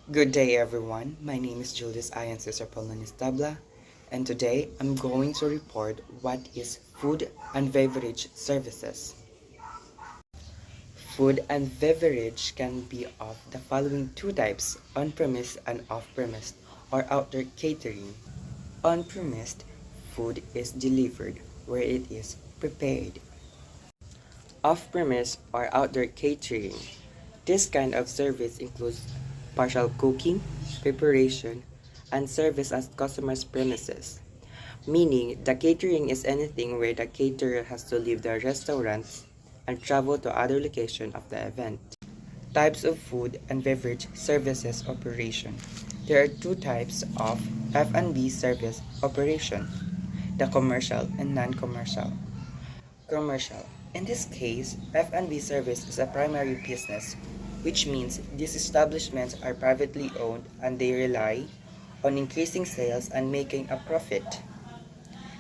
Good day everyone, my name is Julius Ian Cesar Polonis Tabla, and today I'm going to report what is food and beverage services. Food and beverage can be of the following two types, on-premise and off-premise or outdoor catering. On-premise food is delivered where it is prepared. Off-premise or outdoor catering. This kind of service includes partial cooking, preparation, and service at customers' premises, meaning the catering is anything where the caterer has to leave the restaurant and travel to other location of the event. Types of food and beverage services operation. There are two types of F&B service operation, the commercial and non-commercial. Commercial. In this case, F&B service is a primary business, which means these establishments are privately owned and they rely on increasing sales and making a profit.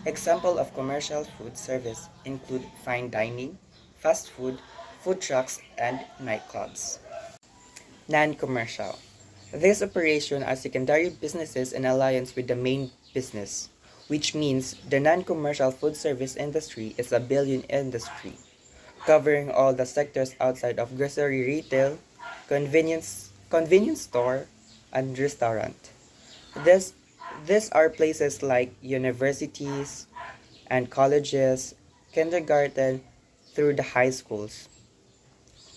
Example of commercial food service include fine dining, fast food, food trucks, and nightclubs. Non-commercial. These operations are secondary businesses in alliance with the main business, which means the non-commercial food service industry is a billion industry, covering all the sectors outside of grocery retail, convenience store, and restaurant. This, these are places like universities and colleges, kindergarten through the high schools,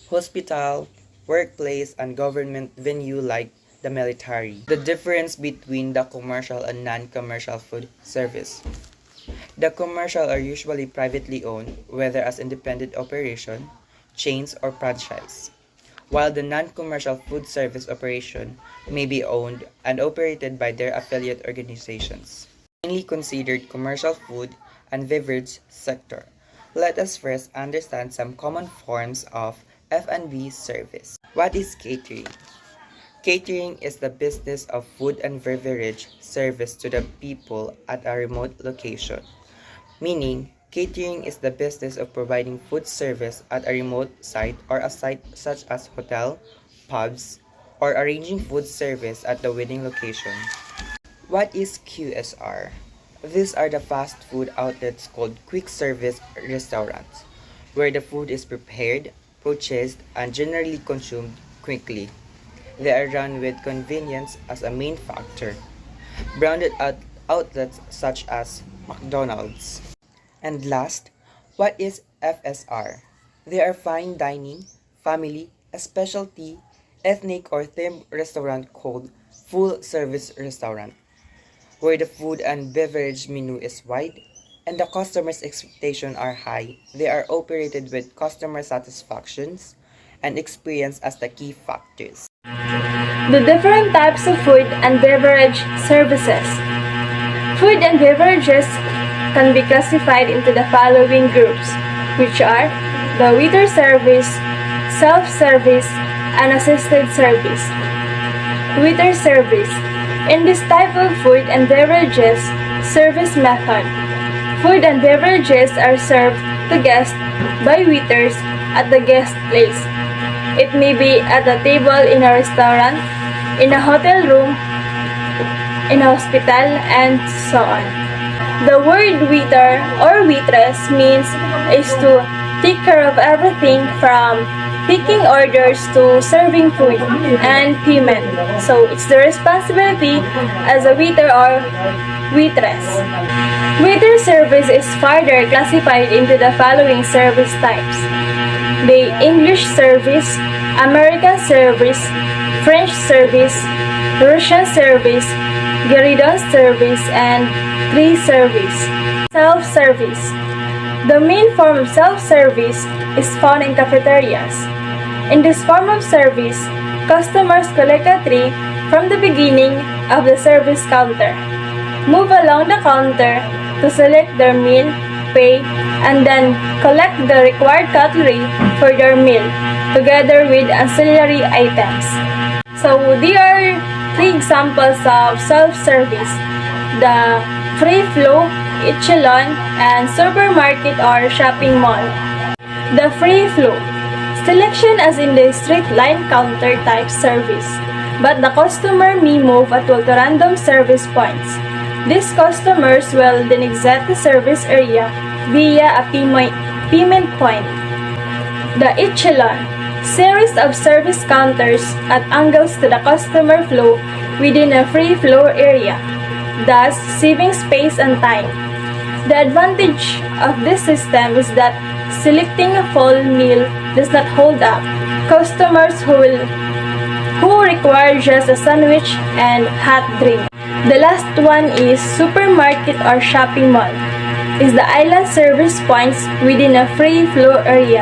hospital, workplace, and government venue like the military. The difference between the commercial and non-commercial food service. The commercial are usually privately owned, whether as independent operation, chains, or franchise, while the non-commercial food service operation may be owned and operated by their affiliate organizations. Mainly considered commercial food and beverage sector. Let us first understand some common forms of F&B service. What is catering? Catering is the business of food and beverage service to the people at a remote location. Meaning, catering is the business of providing food service at a remote site or a site such as hotel, pubs, or arranging food service at the wedding location. What is QSR? These are the fast food outlets called quick service restaurants, where the food is prepared, purchased, and generally consumed quickly. They are run with convenience as a main factor. Branded outlets such as McDonald's. And last, what is FSR? They are fine dining, family, a specialty, ethnic or themed restaurant called full service restaurant, where the food and beverage menu is wide and the customers' expectations are high. They are operated with customer satisfactions and experience as the key factors. The different types of food and beverage services. Food and beverages can be classified into the following groups, which are the waiter service, self-service, and assisted service. Waiter service. In this type of food and beverages service method, food and beverages are served to guests by waiters at the guest place. It may be at a table in a restaurant, in a hotel room, in a hospital, and so on. The word waiter or waitress means is to take care of everything from picking orders to serving food and payment. So it's the responsibility as a waiter or waitress. Waiter service is further classified into the following service types: the English service, American service, French service, Russian service, Guerrilla service, and tree service. Self-service. The main form of self-service is found in cafeterias. In this form of service, customers collect a tray from the beginning of the service counter, move along the counter to select their meal, pay, and then collect the required cutlery for their meal, together with ancillary items. So there are three examples of self-service: the free flow, echelon, and supermarket or shopping mall. The free flow. Selection as in the straight line counter type service. but the customer may move at will to random service points. These customers will then exit the service area via a payment point. The echelon, series of service counters at angles to the customer flow within a free flow area, thus saving space and time. The advantage of this system is that selecting a full meal does not hold up customers who require just a sandwich and hot drink. The last one is supermarket or shopping mall, is the island service points within a free flow area.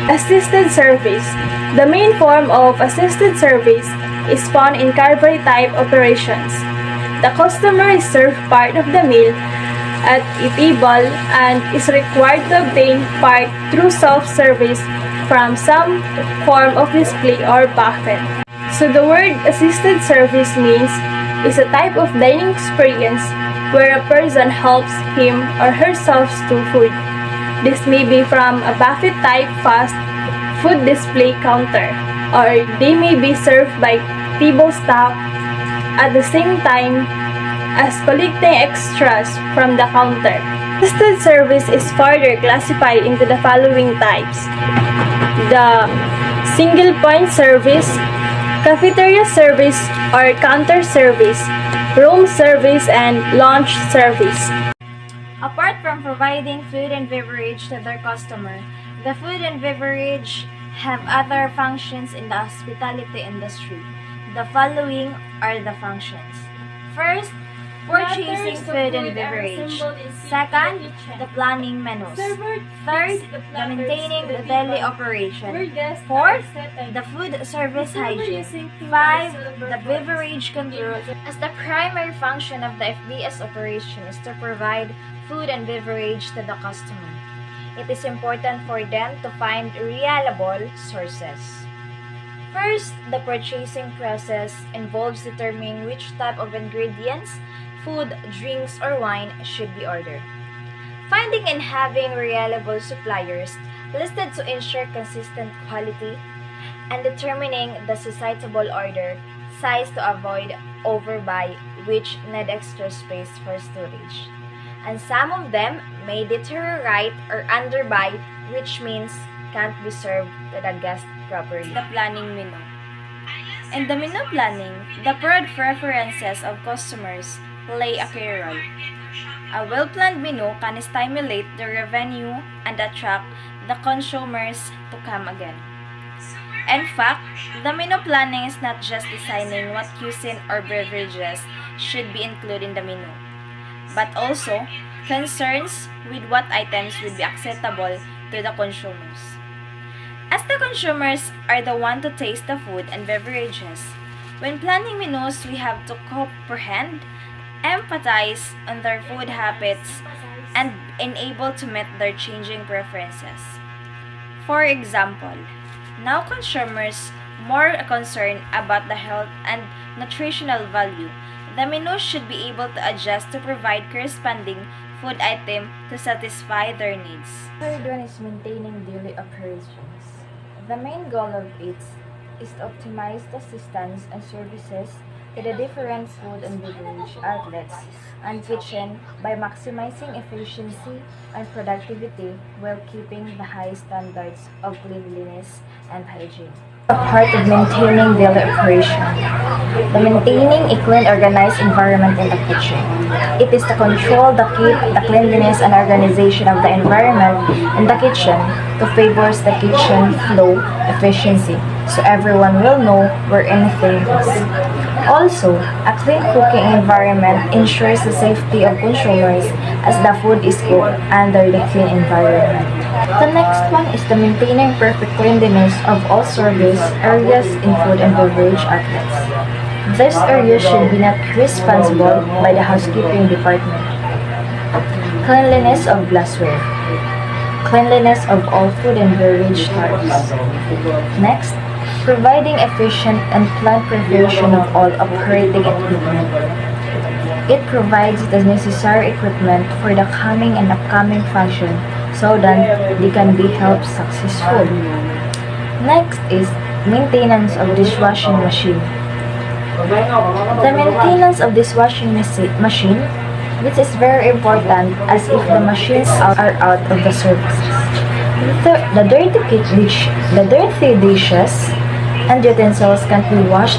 Assisted service. The main form of assisted service is found in carvery type operations. The customer is served part of the meal at a table and is required to obtain part through self-service from some form of display or buffet. So the word assisted service means is a type of dining experience where a person helps him or herself to food. This may be from a buffet type fast food display counter, or they may be served by table staff at the same time as collecting extras from the counter. Assisted service is further classified into the following types: the single point service, cafeteria service or counter service, room service, and lounge service. Apart from providing food and beverage to their customer, the food and beverage have other functions in the hospitality industry. The following are the functions. First, purchasing food and beverage. Second, the planning menus. Third, the maintaining the daily operation. Fourth, the food service hygiene. 5, the beverage control. As the primary function of the FBS operation is to provide food and beverage to the customer, it is important for them to find reliable sources. First, the purchasing process involves determining which type of ingredients, food, drinks, or wine should be ordered. Finding and having reliable suppliers listed to ensure consistent quality, and determining the suitable order size to avoid overbuy, which need extra space for storage. And some of them may deteriorate or underbuy, which means can't be served to the guest properly. The planning menu. In the menu planning, the preferences of customers play a key role. A well-planned menu can stimulate the revenue and attract the consumers to come again. In fact, the menu planning is not just designing what cuisine or beverages should be included in the menu, but also concerns with what items would be acceptable to the consumers. As the consumers are the one to taste the food and beverages, when planning menus, we have to comprehend, empathize on their food habits, and enable to meet their changing preferences. For example, now consumers more concerned about the health and nutritional value, the menu should be able to adjust to provide corresponding food item to satisfy their needs. Third one is maintaining daily operations. The main goal of it is to optimize the systems and services to the different food and beverage outlets and kitchen by maximizing efficiency and productivity while keeping the high standards of cleanliness and hygiene. A part of maintaining daily operation. The maintaining a clean, organized environment in the kitchen. It is to control the cleanliness and organization of the environment in the kitchen to favor the kitchen flow efficiency, so everyone will know where anything is. Also, a clean cooking environment ensures the safety of consumers as the food is cooked under the clean environment. The next one is the maintaining perfect cleanliness of all service areas in food and beverage outlets. This area should be not responsible by the housekeeping department. Cleanliness of glassware. Cleanliness of all food and beverage types. Next, providing efficient and planned preparation of all operating equipment. It provides the necessary equipment for the coming and upcoming function so that they can be held successful. Next is maintenance of dishwashing machine. The maintenance of this washing machine, this is very important as if the machines are out of the service. The dirty dishes and utensils can't be washed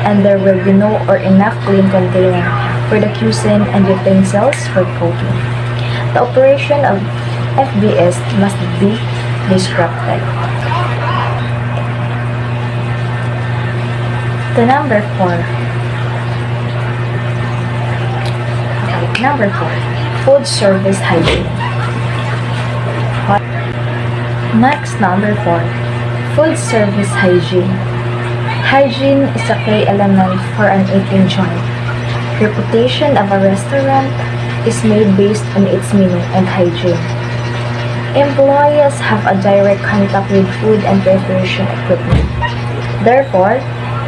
and there will be no or enough clean container for the cuisine and utensils for cooking. The operation of FBS must be disrupted. The number 4. Number 4. Food service hygiene. Next, number 4. Food service hygiene. Hygiene is a key element for an eating joint. Reputation of a restaurant is made based on its menu and hygiene. Employees have a direct contact with food and preparation equipment. Therefore,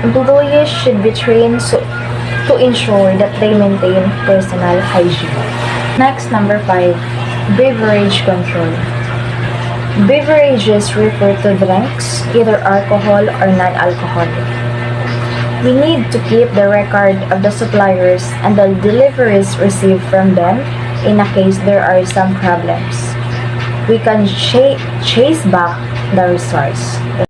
employees should be trained to ensure that they maintain personal hygiene. Next, number 5. Beverage control. Beverages refer to drinks, either alcohol or non-alcoholic. We need to keep the record of the suppliers and the deliveries received from them in a case there are some problems. We can chase back the resource.